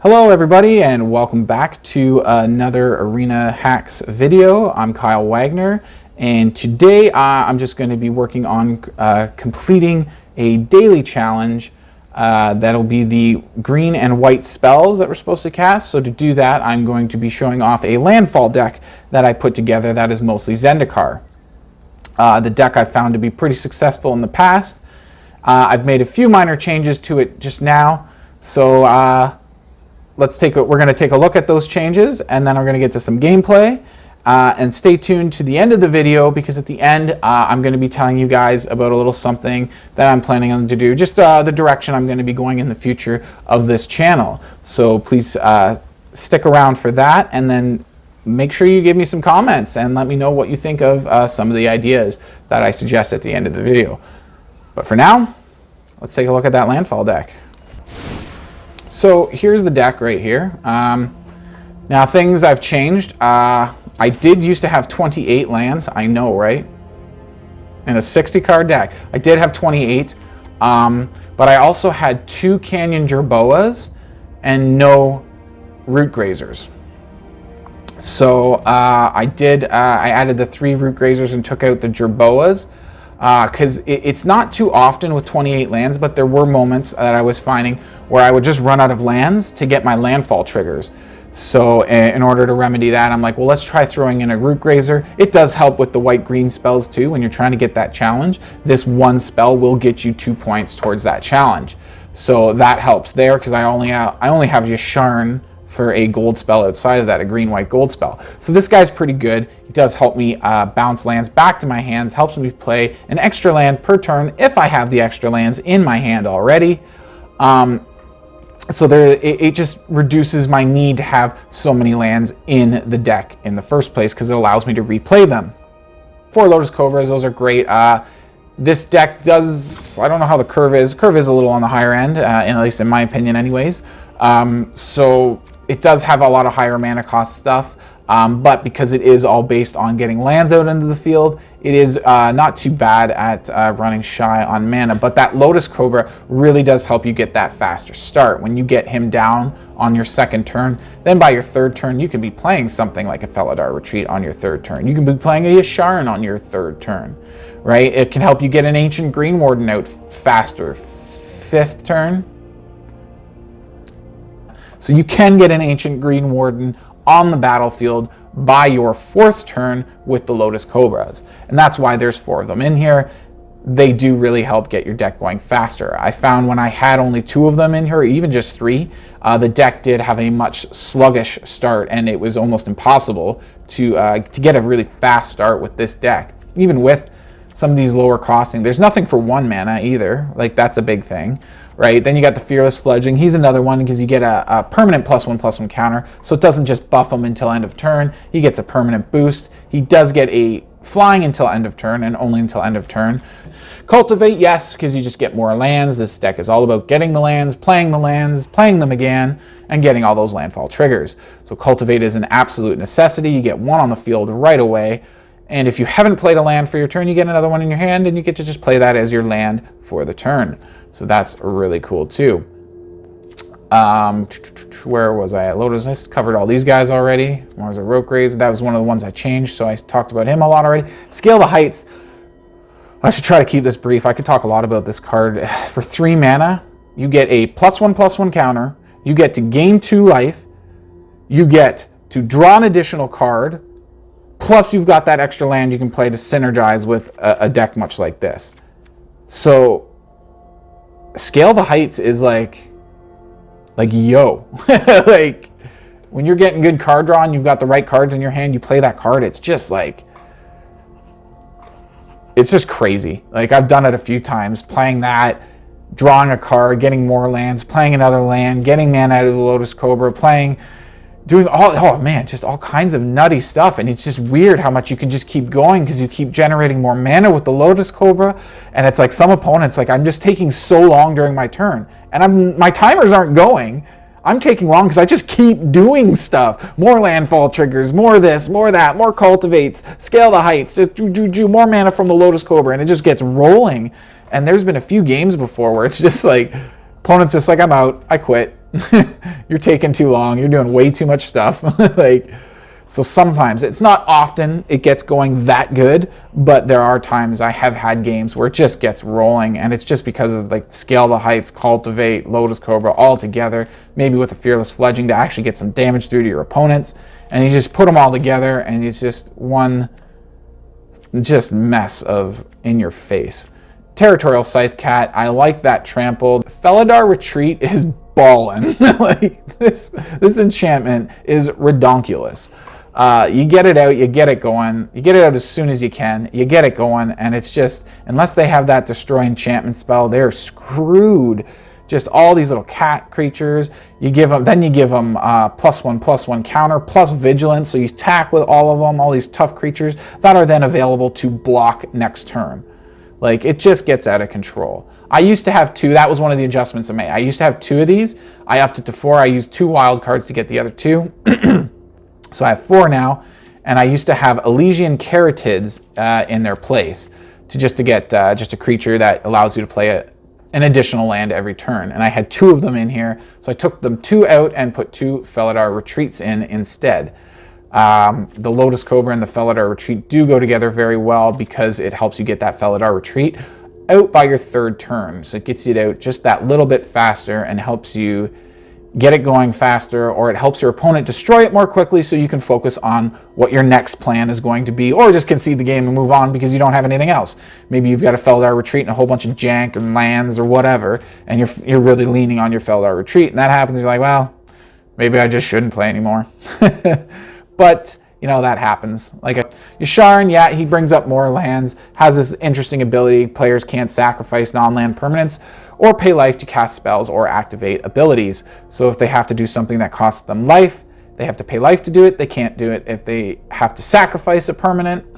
Hello everybody and welcome back to another Arena Hacks video. I'm Kyle Wagner and today I'm just going to be working on completing a daily challenge that'll be the green and white spells that we're supposed to cast. So to do that I'm going to be showing off a Landfall deck that I put together that is mostly Zendikar. The deck I've found to be pretty successful in the past. I've made a few minor changes to it just now, so we're going to take a look at those changes and then we're going to get to some gameplay. And stay tuned to the end of the video because at the end I'm going to be telling you guys about a little something that I'm planning on to do, just the direction I'm going to be going in the future of this channel. So please stick around for that and then make sure you give me some comments and let me know what you think of some of the ideas that I suggest at the end of the video. But for now, let's take a look at that Landfall deck. So here's the deck right here. Now things I've changed. I did used to have 28 lands, I know, right? In a 60 card deck. I did have 28, but I also had 2 Canyon Jerboas and no Root Grazers. So I added the 3 Root Grazers and took out the Jerboas. Because it's not too often with 28 lands, but there were moments that I was finding where I would just run out of lands to get my landfall triggers. So in order to remedy that, I'm like, well, let's try throwing in a Root Grazer. It does help with the white-green spells too when you're trying to get that challenge. This one spell will get you 2 points towards that challenge. So that helps there because I only have Yasharn for a gold spell outside of that, a green-white gold spell. So this guy's pretty good. He does help me bounce lands back to my hands, helps me play an extra land per turn if I have the extra lands in my hand already. So it just reduces my need to have so many lands in the deck in the first place because it allows me to replay them. 4 Lotus Cobras, those are great. This deck does, I don't know how the curve is. Curve is a little on the higher end, at least in my opinion anyways. So it does have a lot of higher mana cost stuff, but because it is all based on getting lands out into the field, it is not too bad at running shy on mana. But that Lotus Cobra really does help you get that faster start. When you get him down on your 2nd turn, then by your 3rd turn, you can be playing something like a Felidar Retreat on your 3rd turn. You can be playing a Yasharn on your 3rd turn, right? It can help you get an Ancient Green Warden out faster. 5th turn. So you can get an Ancient Green Warden on the battlefield by your 4th turn with the Lotus Cobras. And that's why there's 4 of them in here. They do really help get your deck going faster. I found when I had only 2 of them in here, even just 3, the deck did have a much sluggish start and it was almost impossible to get a really fast start with this deck. Even with some of these lower costing, there's nothing for 1 mana either. Like that's a big thing. Right, then you got the Fearless Fledgling. He's another one because you get a permanent +1/+1 counter, so it doesn't just buff him until end of turn. He gets a permanent boost. He does get a flying until end of turn and only until end of turn. Cultivate, yes, because you just get more lands. This deck is all about getting the lands, playing them again, and getting all those landfall triggers. So Cultivate is an absolute necessity. You get 1 on the field right away. And if you haven't played a land for your turn, you get another one in your hand, and you get to just play that as your land for the turn. So that's really cool too. Where was I at? Lotus, I covered all these guys already. Mars of Root Grazer, that was one of the ones I changed, so I talked about him a lot already. Scale the Heights. I should try to keep this brief. I could talk a lot about this card. For 3 mana, you get a +1/+1 counter. You get to gain 2 life. You get to draw an additional card. Plus you've got that extra land you can play to synergize with a deck much like this. So Scale the Heights is like yo. Like when you're getting good card draw and you've got the right cards in your hand, you play that card, it's just crazy. Like I've done it a few times, playing that, drawing a card, getting more lands, playing another land, getting mana out of the Lotus Cobra, doing just all kinds of nutty stuff. And it's just weird how much you can just keep going because you keep generating more mana with the Lotus Cobra. And it's like some opponents, like I'm just taking so long during my turn and my timers aren't going. I'm taking long because I just keep doing stuff. More landfall triggers, more this, more that, more cultivates, Scale the Heights, just more mana from the Lotus Cobra, and it just gets rolling. And there's been a few games before where it's just like, opponent's just like, I'm out, I quit. you're taking too long. You're doing way too much stuff. Like, so sometimes, it's not often it gets going that good, but there are times I have had games where it just gets rolling, and it's just because of like Scale the Heights, Cultivate, Lotus Cobra all together, maybe with a Fearless Fledging to actually get some damage through to your opponents, and you just put them all together, and it's just one just mess of in your face. Territorial Scythe Cat, I like that trampled. Felidar Retreat is ballin'. Like this enchantment is redonkulous. You get it out, you get it going, you get it out as soon as you can, you get it going, and it's just, unless they have that Destroy Enchantment spell, they're screwed. Just all these little cat creatures, you give them +1/+1 counter, plus Vigilance, so you attack with all of them, all these tough creatures that are then available to block next turn. Like, it just gets out of control. I used to have 2, that was one of the adjustments I made. I used to have 2 of these, I upped it to 4, I used 2 wild cards to get the other 2. So I have 4 now, and I used to have Elysian Caratids in their place to get just a creature that allows you to play an additional land every turn. And I had 2 of them in here, so I took them 2 out and put 2 Felidar Retreats in instead. The Lotus Cobra and the Felidar Retreat do go together very well because it helps you get that Felidar Retreat out by your 3rd turn. So it gets you out just that little bit faster and helps you get it going faster, or it helps your opponent destroy it more quickly so you can focus on what your next plan is going to be, or just concede the game and move on because you don't have anything else. Maybe you've got a Felidar Retreat and a whole bunch of jank and lands or whatever, and you're really leaning on your Felidar Retreat, and that happens, you're like, well, maybe I just shouldn't play anymore. But, you know, that happens. Like Yasharin, yeah, he brings up more lands, has this interesting ability, players can't sacrifice non-land permanents, or pay life to cast spells or activate abilities. So if they have to do something that costs them life, they have to pay life to do it, they can't do it. If they have to sacrifice a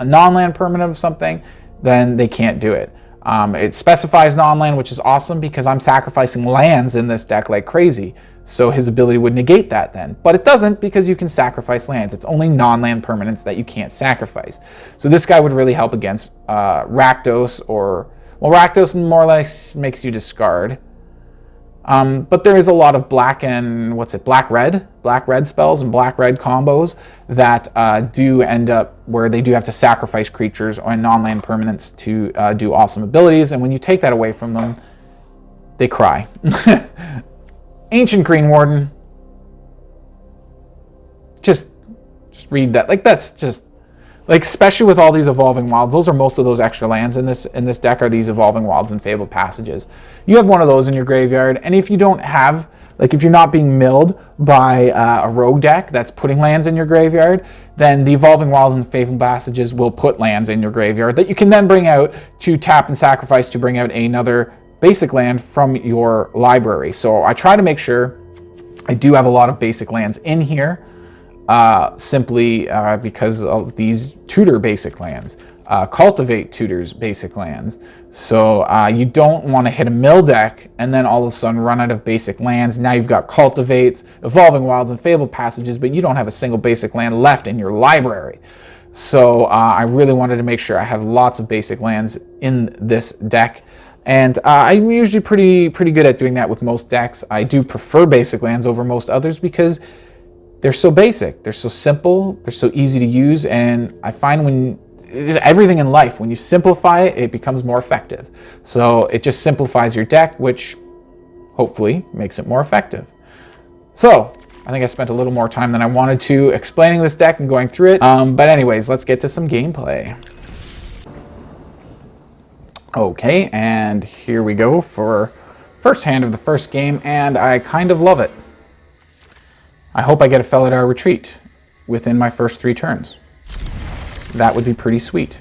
non-land permanent of something, then they can't do it. It specifies non-land, which is awesome because I'm sacrificing lands in this deck like crazy. So his ability would negate that then. But it doesn't because you can sacrifice lands. It's only non-land permanents that you can't sacrifice. So this guy would really help against Rakdos or... Well, Rakdos more or less makes you discard. But there is a lot of black-red spells and black-red combos that do end up where they do have to sacrifice creatures or non-land permanents to do awesome abilities. And when you take that away from them, they cry. Ancient Green Warden. Just read that. Like, that's just... Like, especially with all these Evolving Wilds, those are most of those extra lands in this deck are these Evolving Wilds and Fabled Passages. You have one of those in your graveyard, and if you don't have, like if you're not being milled by a rogue deck that's putting lands in your graveyard, then the Evolving Wilds and Fabled Passages will put lands in your graveyard that you can then bring out to tap and sacrifice to bring out another basic land from your library. So I try to make sure I do have a lot of basic lands in here. Simply because of these tutor basic lands. Cultivate tutors basic lands. So you don't want to hit a mill deck and then all of a sudden run out of basic lands. Now you've got Cultivates, Evolving Wilds, and Fabled Passages, but you don't have a single basic land left in your library. So I really wanted to make sure I have lots of basic lands in this deck. And I'm usually pretty good at doing that with most decks. I do prefer basic lands over most others because they're so basic, they're so simple, they're so easy to use, and I find when everything in life, when you simplify it, it becomes more effective. So it just simplifies your deck, which hopefully makes it more effective. So I think I spent a little more time than I wanted to explaining this deck and going through it. But anyways, let's get to some gameplay. Okay, and here we go for first hand of the first game, and I kind of love it. I hope I get a Felidar Retreat within my first 3 turns. That would be pretty sweet.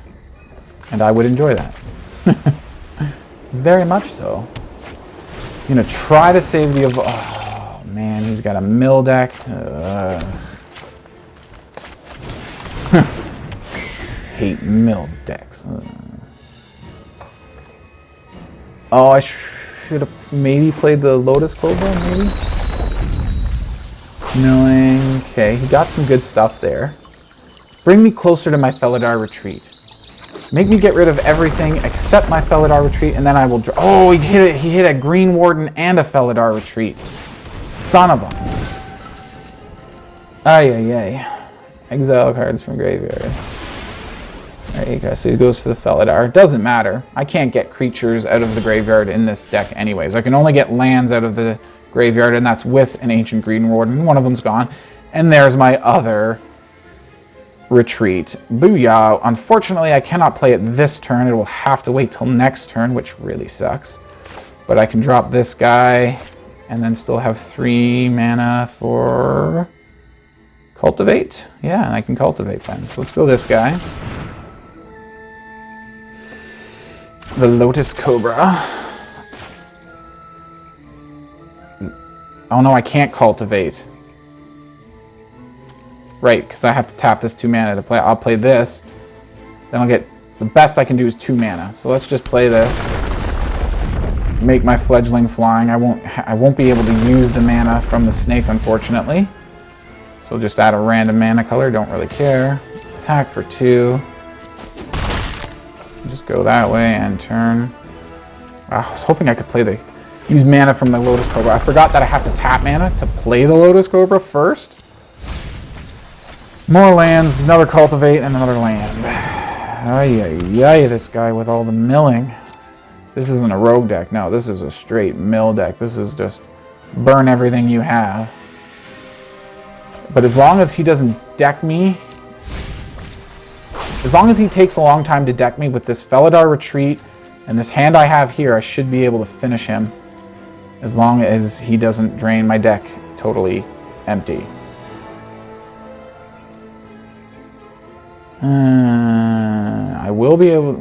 And I would enjoy that. Very much so. I'm going to try to save the... Oh, man, he's got a mill deck. Hate mill decks. Oh, I should have maybe played the Lotus Cobra, maybe? Milling. Okay, he got some good stuff there. Bring me closer to my Felidar Retreat. Make me get rid of everything except my Felidar Retreat, and then I will draw. Oh, he hit a Green Warden and a Felidar Retreat. Son of a... Ay, ay, ay. Exile cards from graveyard. There you go. So he goes for the Felidar. Doesn't matter. I can't get creatures out of the graveyard in this deck anyways. I can only get lands out of the graveyard, and that's with an Ancient Green Warden. One of them's gone. And there's my other retreat. Booyah. Unfortunately, I cannot play it this turn. It will have to wait till next turn, which really sucks. But I can drop this guy and then still have 3 mana for Cultivate. Yeah, I can Cultivate then. So let's go this guy. The Lotus Cobra. Oh no, I can't Cultivate. Right, because I have to tap this 2 mana to play. I'll play this. Then I'll get... The best I can do is 2 mana. So let's just play this. Make my Fledgling flying. I won't be able to use the mana from the snake, unfortunately. So just add a random mana color. Don't really care. Attack for 2. Just go that way and turn. I was hoping I could use mana from the Lotus Cobra. I forgot that I have to tap mana to play the Lotus Cobra first. More lands, another Cultivate, and another land. Ay, ay, ay, this guy with all the milling. This isn't a rogue deck. No, this is a straight mill deck. This is just burn everything you have. But as long as he doesn't deck me, as long as he takes a long time to deck me with this Felidar Retreat and this hand I have here, I should be able to finish him. As long as he doesn't drain my deck totally empty. I will be able...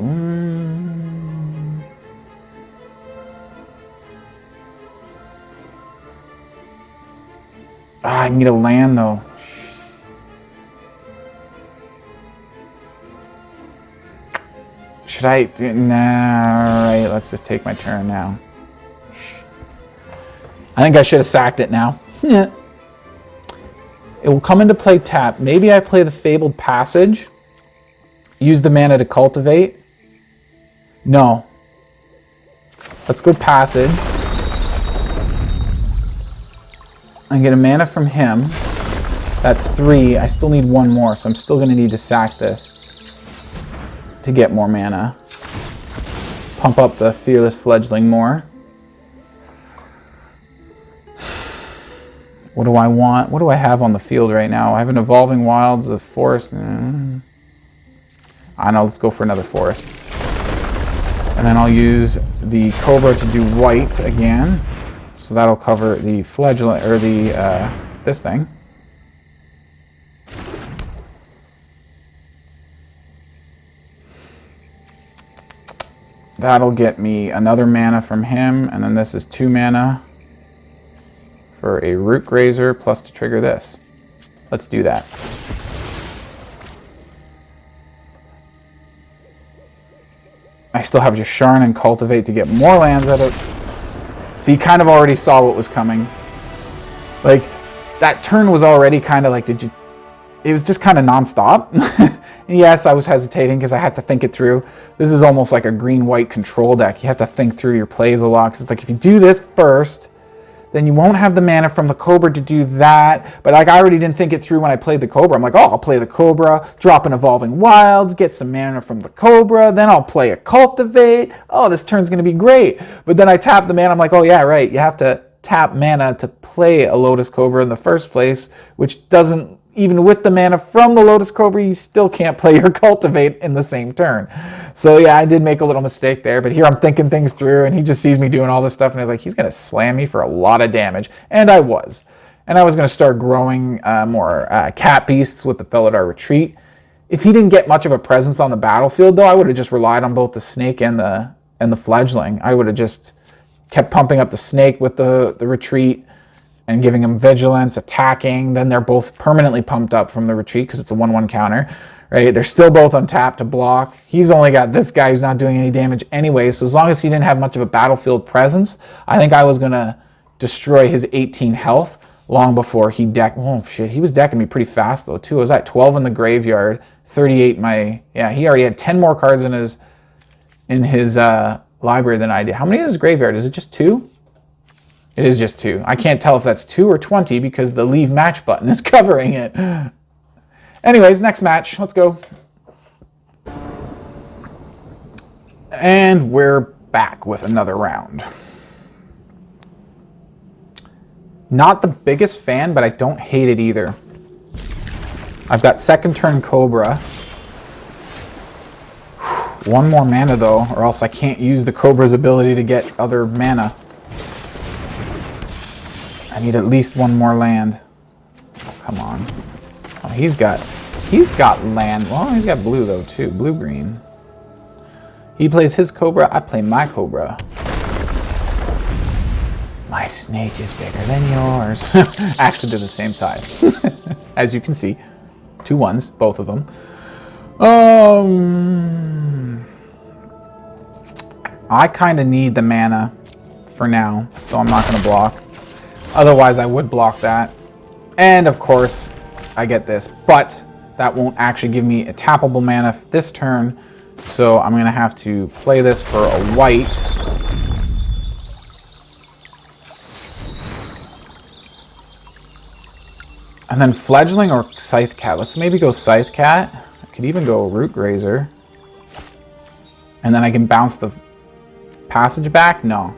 I need a land, though. Should I... Nah, alright, let's just take my turn now. I think I should have sacked it now. It will come into play tap. Maybe I play the Fabled Passage. Use the mana to Cultivate. No. Let's go Passage. I get a mana from him. That's 3. I still need 1 more, so I'm still going to need to sack this to get more mana. Pump up the Fearless Fledgling more. What do I want? What do I have on the field right now? I have an Evolving Wilds, a Forest. I know, let's go for another Forest. And then I'll use the Cobra to do white again. So that'll cover the Fledgling, or the, this thing. That'll get me another mana from him, and then this is 2 mana for a Root Grazer, plus to trigger this. Let's do that. I still have just Sharn and Cultivate to get more lands out of... So you kind of already saw what was coming. Like, that turn was already kind of like, it was just kind of non-stop. Yes, I was hesitating because I had to think it through. This is almost like a green-white control deck. You have to think through your plays a lot, because it's like, if you do this first, then you won't have the mana from the Cobra to do that. But like, I already didn't think it through when I played the Cobra. I'm like, oh, I'll play the Cobra, drop an Evolving Wilds, get some mana from the Cobra, then I'll play a Cultivate. Oh, this turn's going to be great. But then I tap the mana. I'm like, oh yeah, right. You have to tap mana to play a Lotus Cobra in the first place, which doesn't, even with the mana from the Lotus Cobra, you still can't play your Cultivate in the same turn. So yeah, I did make a little mistake there, but here I'm thinking things through, and he just sees me doing all this stuff, and he's like, he's going to slam me for a lot of damage. And I was. And I was going to start growing more cat beasts with the Felidar Retreat. If he didn't get much of a presence on the battlefield, though, I would have just relied on both the Snake and the Fledgling. I would have just kept pumping up the Snake with the Retreat, and giving him Vigilance, attacking. Then they're both permanently pumped up from the Retreat because it's a 1/1 counter, right? They're still both untapped to block. He's only got this guy who's not doing any damage anyway, so as long as he didn't have much of a battlefield presence, I think I was going to destroy his 18 health long before he decked. Oh shit, he was decking me pretty fast though too. I was at 12 in the graveyard, 38 my... Yeah, he already had 10 more cards in his library than I did. How many in his graveyard? Is it just 2? It is just 2. I can't tell if that's 2 or 20 because the leave match button is covering it. Anyways, next match. Let's go. And we're back with another round. Not the biggest fan, but I don't hate it either. I've got second turn Cobra. One more mana though, or else I can't use the Cobra's ability to get other mana. I need at least one more land. Oh, come on. Oh, he's got land. Well, he's got blue though too. Blue-green. He plays his Cobra, I play my Cobra. My snake is bigger than yours. Actually, they're the same size. As you can see. 2 1s, both of them. I kind of need the mana for now, so I'm not going to block. Otherwise, I would block that. And of course, I get this. But that won't actually give me a tappable mana this turn. So I'm going to have to play this for a white. And then Fledgling or Scythe Cat. Let's maybe go Scythe Cat. I could even go Root Grazer. And then I can bounce the passage back? No.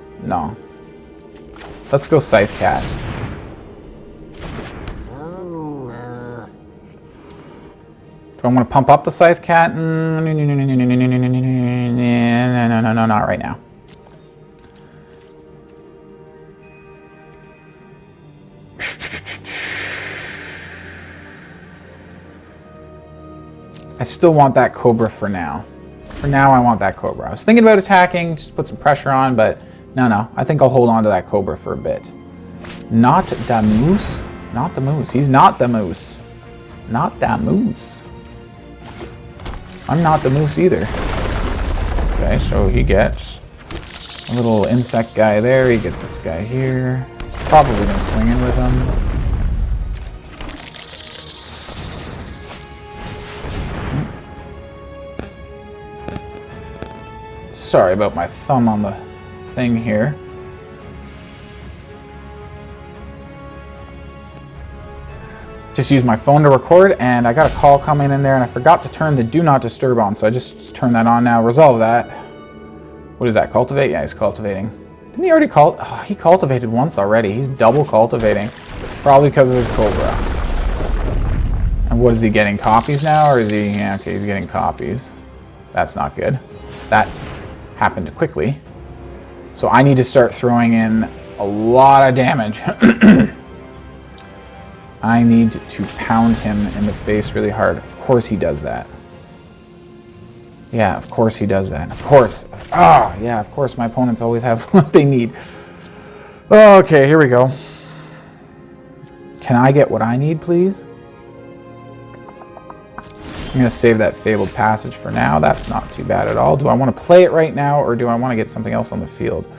Let's go Scythe Cat. Do I want to pump up the Scythe Cat? No, not right now. I still want that Cobra for now. For now, I want that Cobra. I was thinking about attacking, just put some pressure on, but no. I think I'll hold on to that Cobra for a bit. Not the moose. Not the moose. He's not the moose. Not the moose. I'm not the moose either. Okay, so he gets a little insect guy there. He gets this guy here. He's probably going to swing in with him. Sorry about my thumb on the thing here. Just used my phone to record, and I got a call coming in there, and I forgot to turn the Do Not Disturb on, so I just turned that on now. Resolve that. What is that, cultivate? Yeah, he's cultivating. Didn't he already Oh, he cultivated once already. He's double cultivating, probably because of his Cobra. And what is he getting, copies now, or is he, yeah, okay, he's getting copies. That's not good. That happened quickly. So I need to start throwing in a lot of damage. I need to pound him in the face really hard. Of course he does that. Yeah, of course he does that. Of course. Yeah, of course my opponents always have what they need. Okay, here we go. Can I get what I need, please? I'm going to save that Fabled Passage for now. That's not too bad at all. Do I want to play it right now, or do I want to get something else on the field?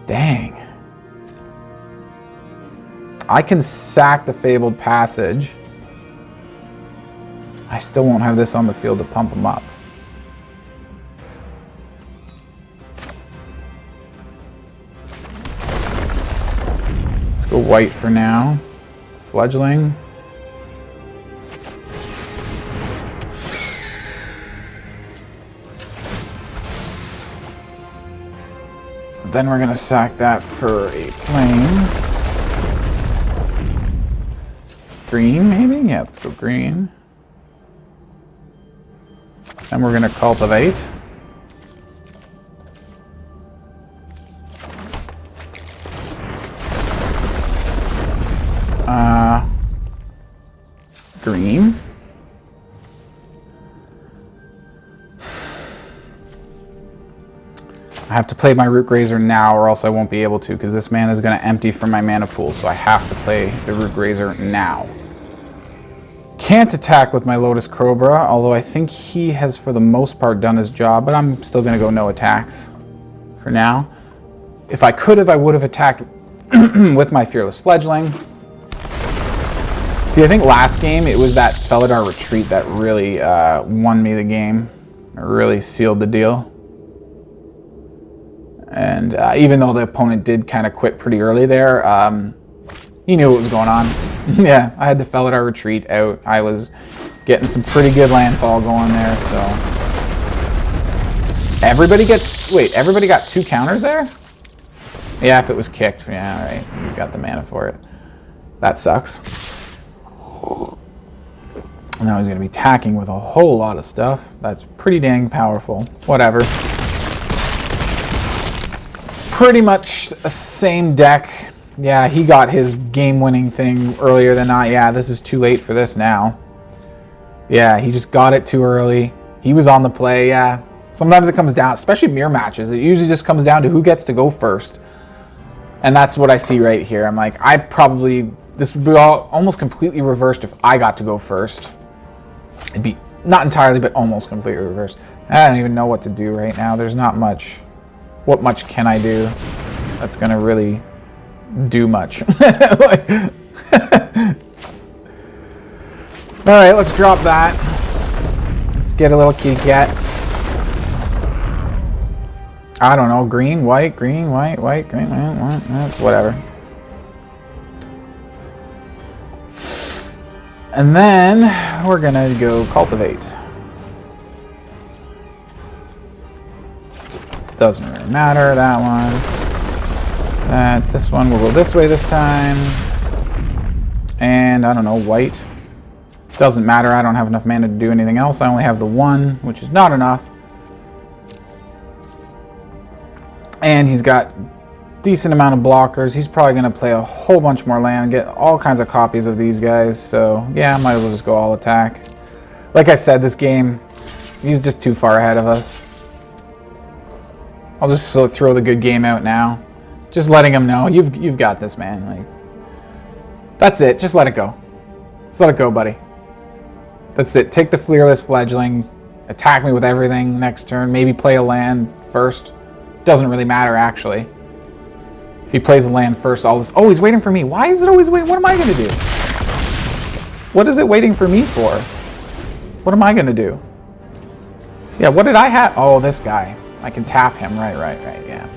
Dang. I can sack the Fabled Passage. I still won't have this on the field to pump him up. Let's go white for now. Fledgling. Then we're going to sack that for a plane. Green, maybe? Yeah, let's go green. Then we're going to cultivate. Green. I have to play my Root Grazer now, or else I won't be able to, because this mana is going to empty from my mana pool, so I have to play the Root Grazer now. Can't attack with my Lotus Cobra, although I think he has, for the most part, done his job, but I'm still going to go no attacks for now. If I could have, I would have attacked with my Fearless Fledgling. See, I think last game, it was that Felidar Retreat that really won me the game. It really sealed the deal. And even though the opponent did kind of quit pretty early there, he knew what was going on. Yeah, I had to fell our retreat out. I was getting some pretty good landfall going there, so. Everybody got 2 counters there? Yeah, if it was kicked. Yeah, all right. He's got the mana for it. That sucks. Now he's going to be attacking with a whole lot of stuff. That's pretty dang powerful. Whatever. Pretty much the same deck. Yeah, he got his game-winning thing earlier than I. Yeah, this is too late for this now. Yeah, he just got it too early. He was on the play, yeah. Sometimes it comes down, especially mirror matches, it usually just comes down to who gets to go first. And that's what I see right here. I'm like, this would be almost completely reversed if I got to go first. It'd be, not entirely, but almost completely reversed. I don't even know what to do right now. There's not much. What much can I do that's going to really do much? All right, let's drop that. Let's get a little kitty cat. I don't know, green, white, green, white, white, green, white, that's whatever. And then we're going to go cultivate. Doesn't really matter, that one. This one will go this way this time. And I don't know, white. Doesn't matter, I don't have enough mana to do anything else. I only have the 1, which is not enough. And he's got decent amount of blockers. He's probably going to play a whole bunch more land, get all kinds of copies of these guys. So yeah, I might as well just go all attack. Like I said, this game, he's just too far ahead of us. I'll just throw the good game out now. Just letting him know, you've got this, man. Like, that's it. Just let it go. Just let it go, buddy. That's it. Take the Fleerless Fledgling. Attack me with everything next turn. Maybe play a land first. Doesn't really matter, actually. If he plays the land first, all this... Oh, he's waiting for me. Why is it always waiting? What am I going to do? What is it waiting for me for? What am I going to do? Yeah, what did I have? Oh, this guy. I can tap him. Right, yeah.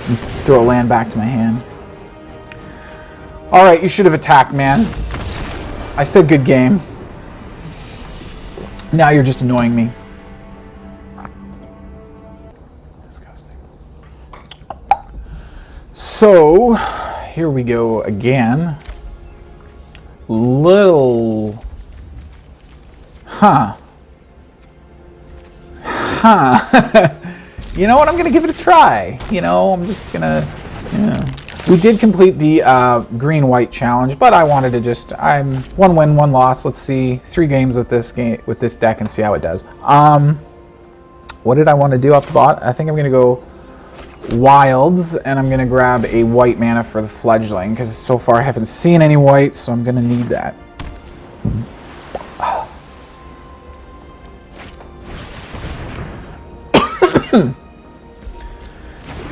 And throw a land back to my hand. All right, you should have attacked, man. I said good game. Now you're just annoying me. Disgusting. So, here we go again. Little... Huh. You know what? I'm going to give it a try. You know, I'm just going to... Yeah. We did complete the green-white challenge, but I wanted to just... I'm 1 win, 1 loss. Let's see 3 games with this deck and see how it does. What did I want to do off the bot? I think I'm going to go Wilds, and I'm going to grab a white mana for the Fledgling, because so far I haven't seen any white, so I'm going to need that.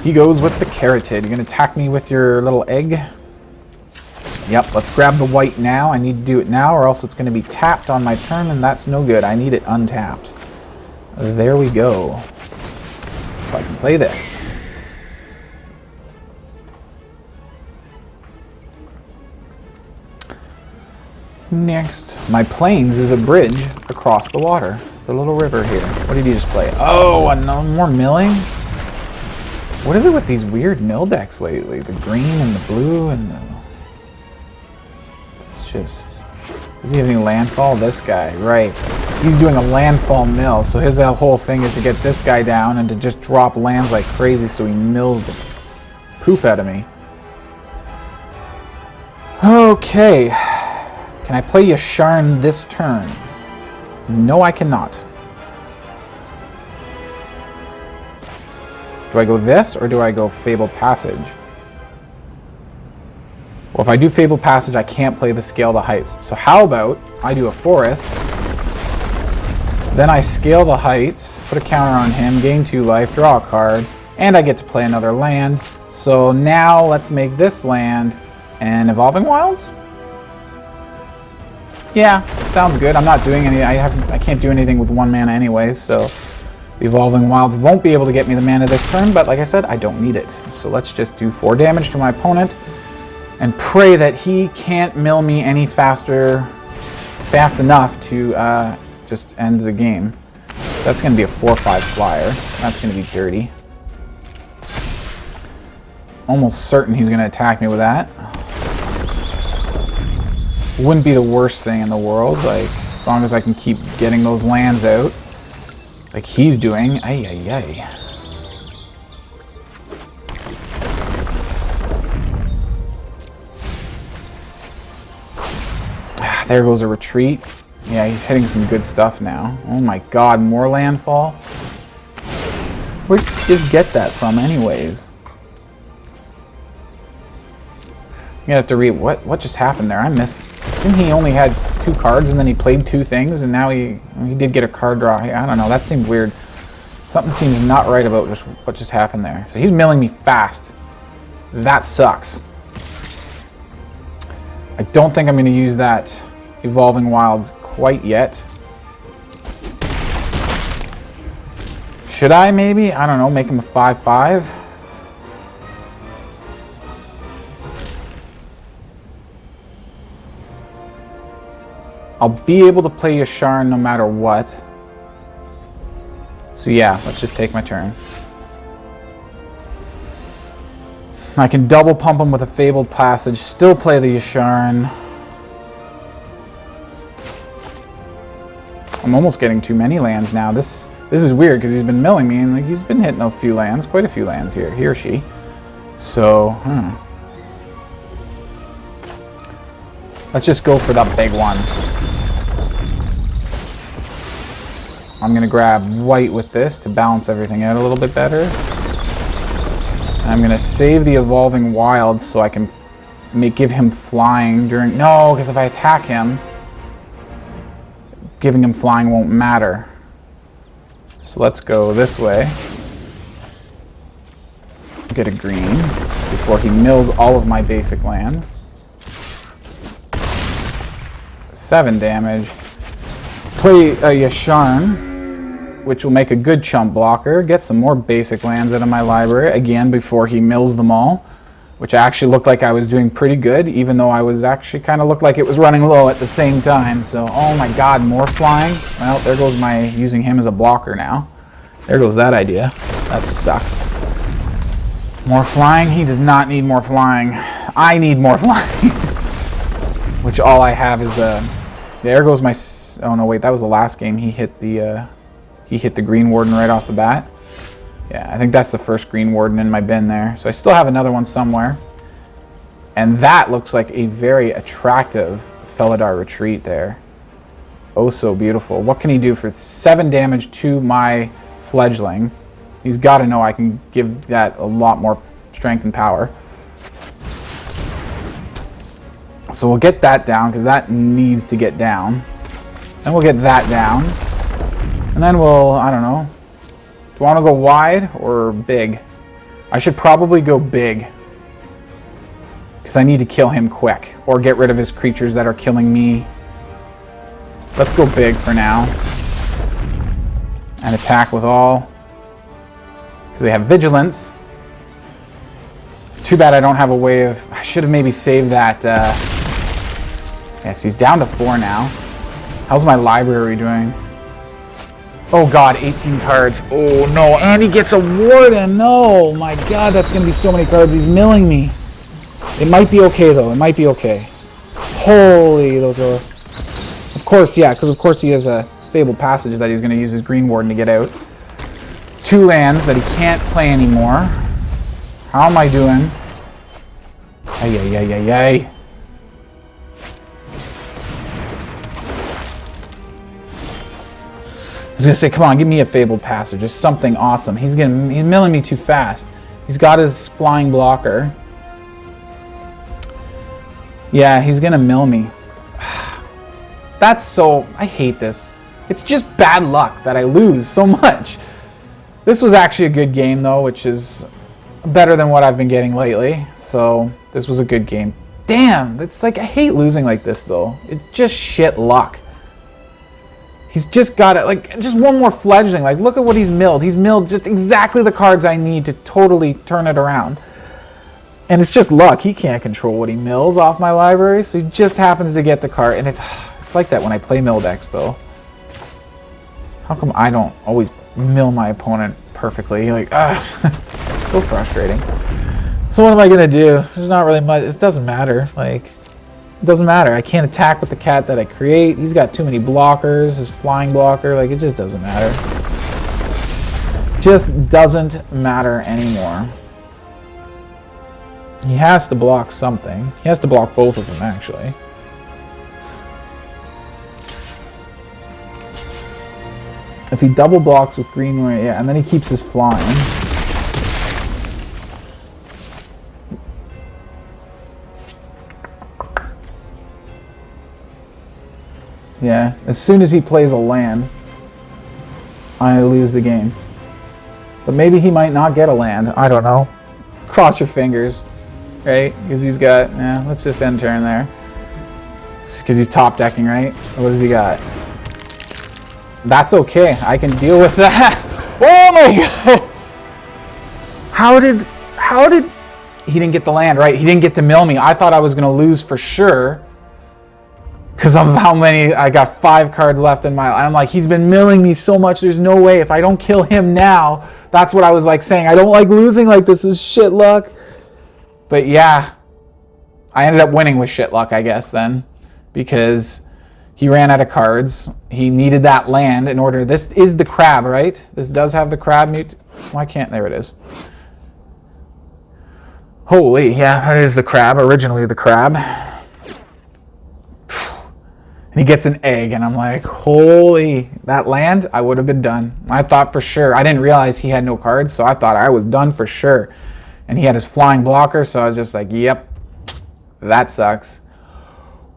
He goes with the Carotid. You're going to attack me with your little egg? Yep, let's grab the white now. I need to do it now, or else it's going to be tapped on my turn, and that's no good. I need it untapped. There we go. If I can play this. Next, my plains is a bridge across the water. The little river here. What did you just play? Oh, and no more milling? What is it with these weird mill decks lately? The green and the blue and the... It's just... Is he having landfall? This guy, right. He's doing a landfall mill, so his whole thing is to get this guy down and to just drop lands like crazy so he mills the poop out of me. Okay. Can I play Yasharn this turn? No, I cannot. Do I go this, or do I go Fabled Passage? Well, if I do Fabled Passage, I can't play the Scale the Heights. So how about I do a Forest, then I Scale the Heights, put a counter on him, gain 2 life, draw a card, and I get to play another land. So now let's make this land an Evolving Wilds? Yeah, sounds good. I'm not doing any... I can't do anything with 1 mana anyways, so The Evolving Wilds won't be able to get me the mana this turn, but like I said, I don't need it. So let's just do 4 damage to my opponent and pray that he can't mill me any fast enough to just end the game. So that's going to be a 4/5 flyer. That's going to be dirty. Almost certain he's going to attack me with that. Wouldn't be the worst thing in the world, like, as long as I can keep getting those lands out. Like he's doing. Ay, ay, ay. There goes a retreat. Yeah, he's hitting some good stuff now. Oh my god, more landfall? Where'd you just get that from anyways? You're gonna have to read what just happened there. I missed. Didn't he only had 2 cards and then he played 2 things and now he did get a card draw? I don't know, that seemed weird. Something seems not right about what just happened there. So he's milling me fast. That sucks. I don't think I'm going to use that Evolving Wilds quite yet. Should I maybe? I don't know, make him a 5/5? I'll be able to play Yasharn no matter what. So yeah, let's just take my turn. I can double pump him with a Fabled Passage, still play the Yasharn. I'm almost getting too many lands now. This is weird because he's been milling me and like, he's been hitting a few lands, quite a few lands here, he or she. So, let's just go for that big one. I'm going to grab white with this to balance everything out a little bit better. And I'm going to save the Evolving Wilds so I can give him flying during... No, because if I attack him, giving him flying won't matter. So let's go this way. Get a green before he mills all of my basic lands. 7 damage. Play a Yasharn, which will make a good chump blocker. Get some more basic lands out of my library, again, before he mills them all, which actually looked like I was doing pretty good, even though I was actually kind of looked like it was running low at the same time. So, oh my god, more flying. Well, there goes my using him as a blocker now. There goes that idea. That sucks. More flying? He does not need more flying. I need more flying. Which all I have is the... There goes my... Oh no, wait, that was the last game. He hit the Green Warden right off the bat. Yeah, I think that's the first Green Warden in my bin there. So I still have another one somewhere. And that looks like a very attractive Felidar Retreat there. Oh, so beautiful. What can he do for 7 damage to my Fledgling? He's got to know I can give that a lot more strength and power. So we'll get that down, because that needs to get down. Then we'll get that down. And then we'll, I don't know. Do I want to go wide or big? I should probably go big. Because I need to kill him quick. Or get rid of his creatures that are killing me. Let's go big for now. And attack with all. Because they have Vigilance. It's too bad I don't have a way of... I should have maybe saved that... Yes, he's down to 4 now. How's my library doing? Oh god, 18 cards. Oh no, and he gets a Warden. No, my god, that's going to be so many cards. He's milling me. It might be okay, though. It might be okay. Holy, those are... Of course, yeah, because of course he has a Fabled Passage that he's going to use his Green Warden to get out. 2 lands that he can't play anymore. How am I doing? Ay, ay, ay, ay, ay. I was gonna say, come on, give me a Fabled Passage, just something awesome. He's milling me too fast. He's got his flying blocker. Yeah, he's gonna mill me. That's so... I hate this. It's just bad luck that I lose so much. This was actually a good game, though, which is better than what I've been getting lately. So, this was a good game. Damn, it's like, I hate losing like this, though. It's just shit luck. He's just got it, like, just one more fledgling. Like, look at what he's milled. He's milled just exactly the cards I need to totally turn it around. And it's just luck. He can't control what he mills off my library, so he just happens to get the card. And it's like that when I play mill decks, though. How come I don't always mill my opponent perfectly? Like, so frustrating. So what am I going to do? There's not really much. It doesn't matter. Like, it doesn't matter. I can't attack with the cat that I create. He's got too many blockers. His flying blocker. Like, it just doesn't matter. Just doesn't matter anymore. He has to block something. He has to block both of them, actually. If he double blocks with green, yeah, and then he keeps his flying. Yeah, as soon as he plays a land, I lose the game. But maybe he might not get a land. I don't know. Cross your fingers, right? Because he's got, yeah, let's just end turn there. Because he's top decking, right? What does he got? That's okay. I can deal with that. Oh my god! How did... He didn't get the land, right? He didn't get to mill me. I thought I was going to lose for sure. Because of how many, I got 5 cards left in my, I'm like, he's been milling me so much, there's no way, if I don't kill him now, that's what I was like saying, I don't like losing, like this is shit luck. But yeah, I ended up winning with shit luck, I guess then, because he ran out of cards, he needed that land in order, this is the crab, right? This does have the crab mute, why can't, there it is. Holy, yeah, that is the crab, originally the crab. And he gets an egg, and I'm like, holy, that land, I would have been done. I thought for sure. I didn't realize he had no cards, so I thought I was done for sure. And he had his flying blocker, so I was just like, yep, that sucks.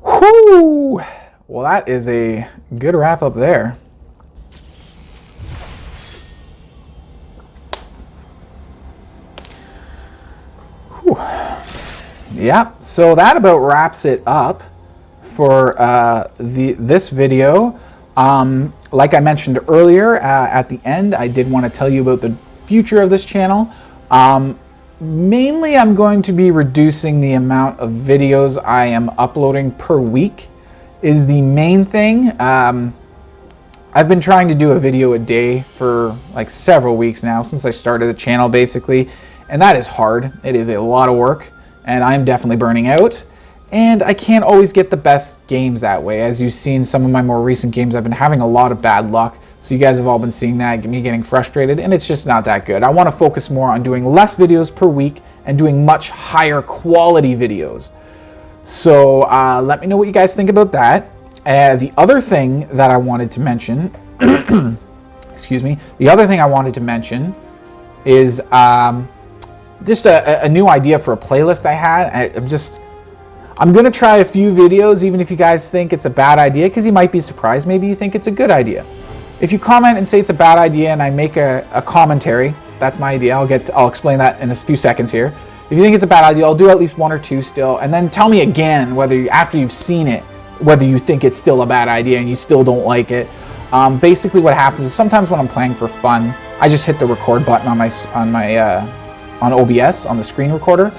Whoo! Well, that is a good wrap up there. Whew. Yeah, so that about wraps it up for this video. Like I mentioned earlier, at the end, I did want to tell you about the future of this channel. Mainly, I'm going to be reducing the amount of videos I am uploading per week is the main thing. I've been trying to do a video a day for like several weeks now, since I started the channel basically, and that is hard. It is a lot of work, and I'm definitely burning out. And I can't always get the best games that way. As you've seen some of my more recent games, I've been having a lot of bad luck. So you guys have all been seeing that, me getting frustrated, and it's just not that good. I want to focus more on doing less videos per week and doing much higher quality videos. So let me know what you guys think about that. The other thing that I wanted to mention, excuse me, the other thing I wanted to mention is just a new idea for a playlist I had. I'm going to try a few videos, even if you guys think it's a bad idea, because you might be surprised. Maybe you think it's a good idea. If you comment and say it's a bad idea and I make a commentary, that's my idea. I'll explain that in a few seconds here. If you think it's a bad idea, I'll do at least 1 or 2 still, and then tell me again whether after you've seen it, whether you think it's still a bad idea and you still don't like it. Basically what happens is sometimes when I'm playing for fun, I just hit the record button on OBS, on the screen recorder,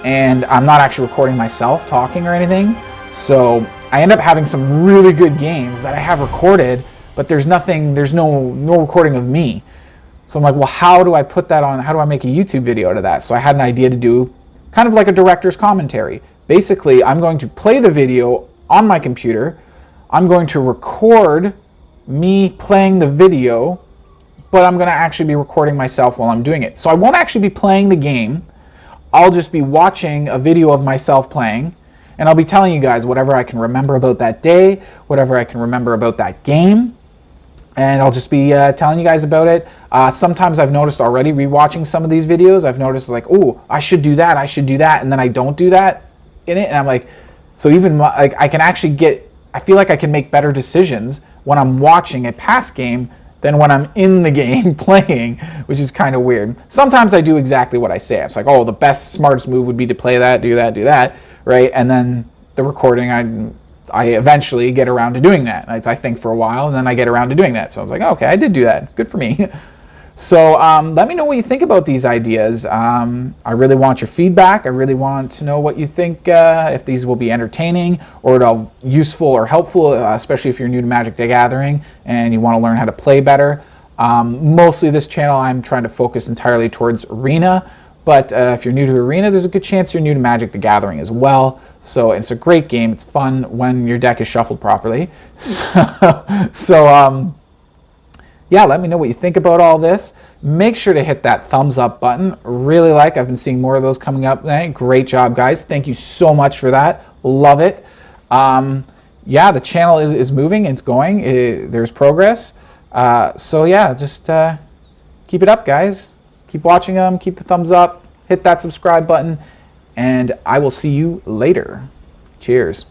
and I'm not actually recording myself talking or anything. So I end up having some really good games that I have recorded, but there's no recording of me. So I'm like, well, how do I put that on? How do I make a YouTube video out of that? So I had an idea to do kind of like a director's commentary. Basically, I'm going to play the video on my computer. I'm going to record me playing the video, but I'm going to actually be recording myself while I'm doing it. So I won't actually be playing the game. I'll just be watching a video of myself playing, and I'll be telling you guys whatever I can remember about that day, whatever I can remember about that game, and I'll just be telling you guys about it. Sometimes I've noticed already rewatching some of these videos, I've noticed like, oh, I should do that, and then I don't do that in it, and I'm like, so even like I can actually I feel like I can make better decisions when I'm watching a past game than when I'm in the game playing, which is kind of weird. Sometimes I do exactly what I say. It's like, oh, the best, smartest move would be to play that, do that, right? And then the recording, I eventually get around to doing that. I think for a while, and then I get around to doing that. So I was like, okay, I did do that. Good for me. So let me know what you think about these ideas. I really want your feedback. I really want to know what you think, if these will be entertaining or at all useful or helpful, especially if you're new to Magic the Gathering and you want to learn how to play better. Mostly this channel I'm trying to focus entirely towards Arena, but if you're new to Arena, there's a good chance you're new to Magic the Gathering as well. So it's a great game. It's fun when your deck is shuffled properly. Yeah, let me know what you think about all this. Make sure to hit that thumbs up button. Really I've been seeing more of those coming up. Great job, guys. Thank you so much for that. Love it. Yeah, the channel is moving. It's going. There's progress. So yeah, just keep it up, guys. Keep watching them. Keep the thumbs up. Hit that subscribe button. And I will see you later. Cheers.